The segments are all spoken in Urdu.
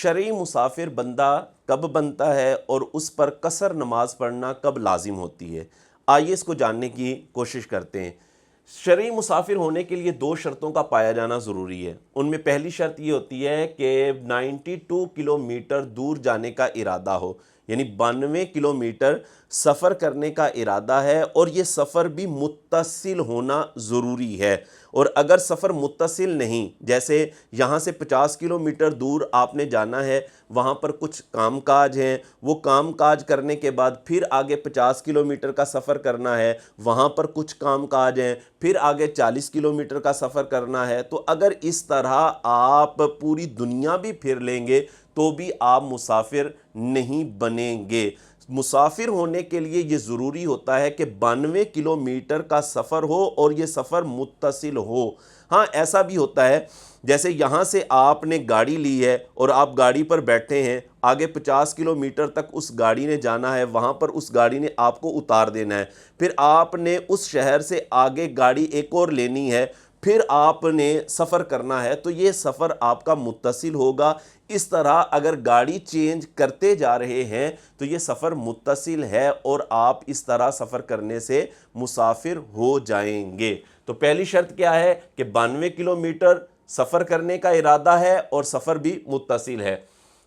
شرعی مسافر بندہ کب بنتا ہے اور اس پر قصر نماز پڑھنا کب لازم ہوتی ہے؟ آئیے اس کو جاننے کی کوشش کرتے ہیں۔ شرعی مسافر ہونے کے لیے 2 شرطوں کا پایا جانا ضروری ہے۔ ان میں پہلی شرط یہ ہوتی ہے کہ 92 کلومیٹر دور جانے کا ارادہ ہو، یعنی 92 کلومیٹر سفر کرنے کا ارادہ ہے، اور یہ سفر بھی متصل ہونا ضروری ہے۔ اور اگر سفر متصل نہیں، جیسے یہاں سے 50 کلومیٹر دور آپ نے جانا ہے، وہاں پر کچھ کام کاج ہیں، وہ کام کاج کرنے کے بعد پھر آگے 50 کلومیٹر کا سفر کرنا ہے، وہاں پر کچھ کام کاج ہیں، پھر آگے 40 کلومیٹر کا سفر کرنا ہے، تو اگر اس طرح آپ پوری دنیا بھی پھر لیں گے تو بھی آپ مسافر نہیں بنیں گے۔ مسافر ہونے کے لیے یہ ضروری ہوتا ہے کہ 92 کلومیٹر کا سفر ہو اور یہ سفر متصل ہو۔ ہاں، ایسا بھی ہوتا ہے جیسے یہاں سے آپ نے گاڑی لی ہے اور آپ گاڑی پر بیٹھے ہیں، آگے 50 کلومیٹر تک اس گاڑی نے جانا ہے، وہاں پر اس گاڑی نے آپ کو اتار دینا ہے، پھر آپ نے اس شہر سے آگے گاڑی ایک اور لینی ہے، پھر آپ نے سفر کرنا ہے، تو یہ سفر آپ کا متصل ہوگا۔ اس طرح اگر گاڑی چینج کرتے جا رہے ہیں تو یہ سفر متصل ہے، اور آپ اس طرح سفر کرنے سے مسافر ہو جائیں گے۔ تو پہلی شرط کیا ہے کہ 92 کلومیٹر سفر کرنے کا ارادہ ہے اور سفر بھی متصل ہے۔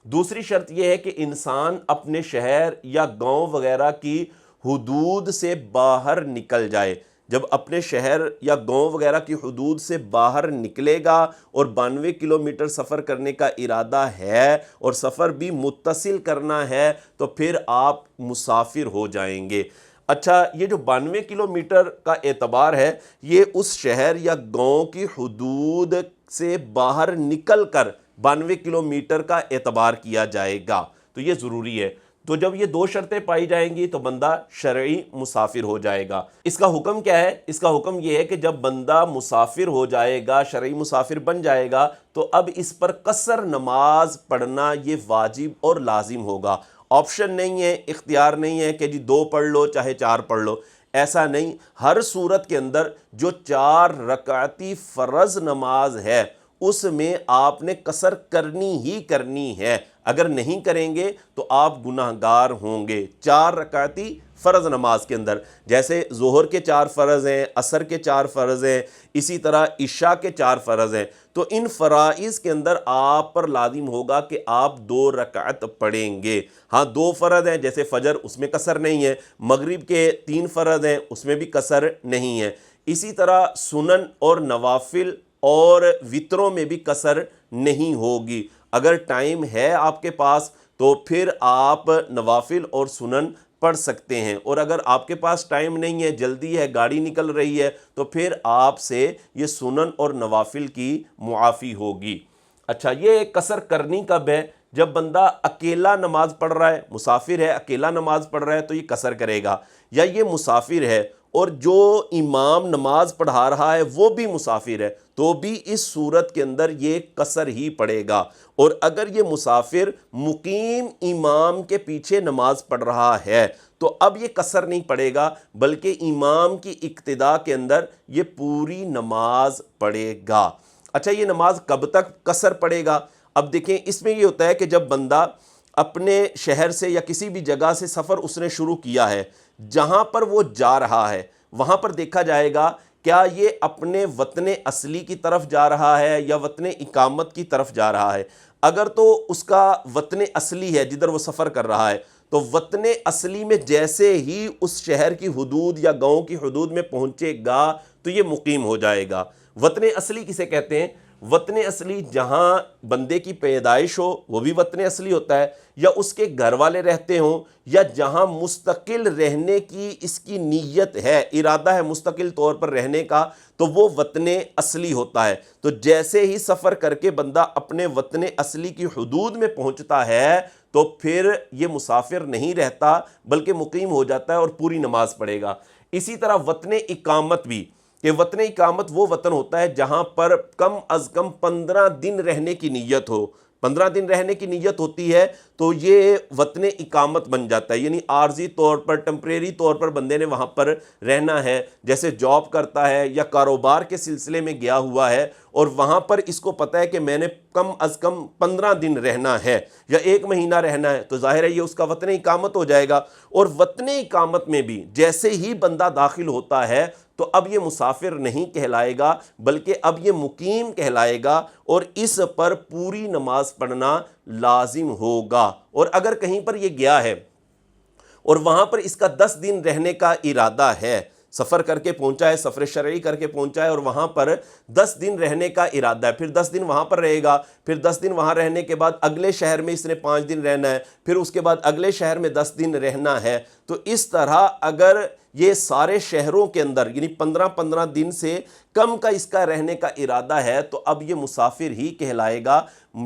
دوسری شرط یہ ہے کہ انسان اپنے شہر یا گاؤں وغیرہ کی حدود سے باہر نکل جائے۔ جب اپنے شہر یا گاؤں وغیرہ کی حدود سے باہر نکلے گا اور 92 کلومیٹر سفر کرنے کا ارادہ ہے اور سفر بھی متصل کرنا ہے، تو پھر آپ مسافر ہو جائیں گے۔ اچھا، یہ جو 92 کلومیٹر کا اعتبار ہے، یہ اس شہر یا گاؤں کی حدود سے باہر نکل کر 92 کلومیٹر کا اعتبار کیا جائے گا، تو یہ ضروری ہے۔ تو جب یہ 2 شرطیں پائی جائیں گی تو بندہ شرعی مسافر ہو جائے گا۔ اس کا حکم کیا ہے؟ اس کا حکم یہ ہے کہ جب بندہ مسافر ہو جائے گا، شرعی مسافر بن جائے گا، تو اب اس پر قصر نماز پڑھنا یہ واجب اور لازم ہوگا۔ آپشن نہیں ہے، اختیار نہیں ہے کہ جی 2 پڑھ لو چاہے 4 پڑھ لو، ایسا نہیں۔ ہر صورت کے اندر جو 4 رکعتی فرض نماز ہے اس میں آپ نے قصر کرنی ہی کرنی ہے۔ اگر نہیں کریں گے تو آپ گناہگار ہوں گے۔ 4 رکعتی فرض نماز کے اندر جیسے ظہر کے 4 فرض ہیں، عصر کے 4 فرض ہیں، اسی طرح عشاء کے 4 فرض ہیں، تو ان فرائض کے اندر آپ پر لازم ہوگا کہ آپ 2 رکعت پڑھیں گے۔ ہاں، 2 فرض ہیں جیسے فجر، اس میں قصر نہیں ہے۔ مغرب کے 3 فرض ہیں، اس میں بھی قصر نہیں ہے۔ اسی طرح سنن اور نوافل اور وطروں میں بھی قصر نہیں ہوگی۔ اگر ٹائم ہے آپ کے پاس تو پھر آپ نوافل اور سنن پڑھ سکتے ہیں، اور اگر آپ کے پاس ٹائم نہیں ہے، جلدی ہے، گاڑی نکل رہی ہے، تو پھر آپ سے یہ سنن اور نوافل کی معافی ہوگی۔ اچھا، یہ قصر کرنی کب ہے؟ جب بندہ اکیلا نماز پڑھ رہا ہے، مسافر ہے، اکیلا نماز پڑھ رہا ہے تو یہ قصر کرے گا، یا یہ مسافر ہے اور جو امام نماز پڑھا رہا ہے وہ بھی مسافر ہے، تو بھی اس صورت کے اندر یہ قصر ہی پڑے گا۔ اور اگر یہ مسافر مقیم امام کے پیچھے نماز پڑھ رہا ہے تو اب یہ قصر نہیں پڑے گا، بلکہ امام کی اقتداء کے اندر یہ پوری نماز پڑھے گا۔ اچھا، یہ نماز کب تک قصر پڑے گا؟ اب دیکھیں، اس میں یہ ہوتا ہے کہ جب بندہ اپنے شہر سے یا کسی بھی جگہ سے سفر اس نے شروع کیا ہے، جہاں پر وہ جا رہا ہے وہاں پر دیکھا جائے گا کیا یہ اپنے وطن اصلی کی طرف جا رہا ہے یا وطن اقامت کی طرف جا رہا ہے۔ اگر تو اس کا وطن اصلی ہے جدھر وہ سفر کر رہا ہے، تو وطن اصلی میں جیسے ہی اس شہر کی حدود یا گاؤں کی حدود میں پہنچے گا تو یہ مقیم ہو جائے گا۔ وطن اصلی کسے کہتے ہیں؟ وطن اصلی جہاں بندے کی پیدائش ہو وہ بھی وطن اصلی ہوتا ہے، یا اس کے گھر والے رہتے ہوں، یا جہاں مستقل رہنے کی اس کی نیت ہے، ارادہ ہے مستقل طور پر رہنے کا، تو وہ وطن اصلی ہوتا ہے۔ تو جیسے ہی سفر کر کے بندہ اپنے وطن اصلی کی حدود میں پہنچتا ہے تو پھر یہ مسافر نہیں رہتا بلکہ مقیم ہو جاتا ہے اور پوری نماز پڑھے گا۔ اسی طرح وطن اقامت بھی، کہ وطن اقامت وہ وطن ہوتا ہے جہاں پر کم از کم 15 دن رہنے کی نیت ہو۔ 15 دن رہنے کی نیت ہوتی ہے تو یہ وطن اقامت بن جاتا ہے، یعنی عارضی طور پر، ٹمپریری طور پر بندے نے وہاں پر رہنا ہے، جیسے جاب کرتا ہے یا کاروبار کے سلسلے میں گیا ہوا ہے اور وہاں پر اس کو پتہ ہے کہ میں نے کم از کم 15 دن رہنا ہے یا 1 مہینہ رہنا ہے، تو ظاہر ہے یہ اس کا وطن اقامت ہو جائے گا۔ اور وطن اقامت میں بھی جیسے ہی بندہ داخل ہوتا ہے تو اب یہ مسافر نہیں کہلائے گا بلکہ اب یہ مقیم کہلائے گا، اور اس پر پوری نماز پڑھنا لازم ہوگا۔ اور اگر کہیں پر یہ گیا ہے اور وہاں پر اس کا 10 دن رہنے کا ارادہ ہے، سفر کر کے پہنچا ہے، سفر شرعی کر کے پہنچا ہے اور وہاں پر 10 دن رہنے کا ارادہ ہے، پھر 10 دن وہاں پر رہے گا، پھر 10 دن وہاں رہنے کے بعد اگلے شہر میں اس نے 5 دن رہنا ہے، پھر اس کے بعد اگلے شہر میں 10 دن رہنا ہے، تو اس طرح اگر یہ سارے شہروں کے اندر یعنی 15 دن سے کم کا اس کا رہنے کا ارادہ ہے تو اب یہ مسافر ہی کہلائے گا،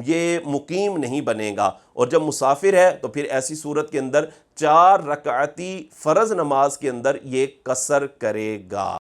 یہ مقیم نہیں بنے گا۔ اور جب مسافر ہے تو پھر ایسی صورت کے اندر 4 رکعتی فرض نماز کے اندر یہ قصر کرے گا۔